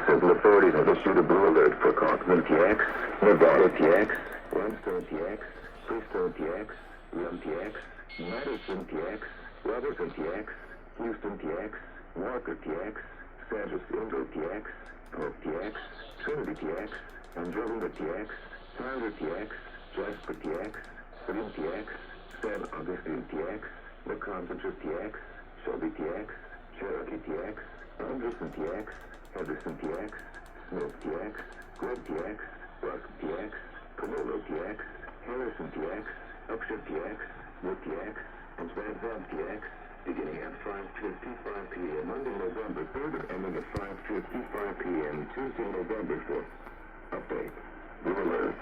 civil authorities have issued a blue alert for Kaufman TX, Navarro TX, Limestone TX, Freestone TX, Rim TX, Madison TX, Robertson TX, Houston TX, Walker TX, Sanders Indo TX, Pope TX, Trinity TX, Andromeda TX, Tyler TX, Jasper TX, Rim TX, San Augustine TX, McConventry TX, Shelby TX, Cherokee TX, Anderson TX, Henderson TX, Smith TX, Greg TX, Rusk TX, Canolo TX, Harrison TX, Upshur TX, Wood TX, and Van Van TX, beginning at 5:55 p.m. Monday, November 3rd, and ending at 5:55 p.m. Tuesday, November 4th. Update. Blue alert.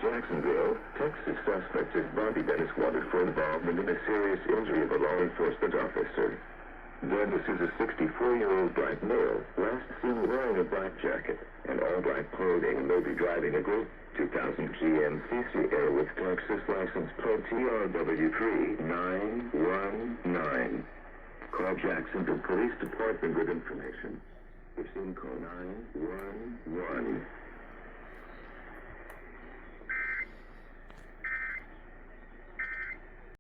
Jacksonville, Texas suspect is Bobby Dennis wanted for involvement in a serious injury of a law enforcement officer. Dennis is a 64-year-old black male, last seen wearing a black jacket and all black clothing, and may be driving a gray 2000 GMC Airwick Texas license plate TRW3919. Call Jacksonville Police Department with information. If seen, call 911.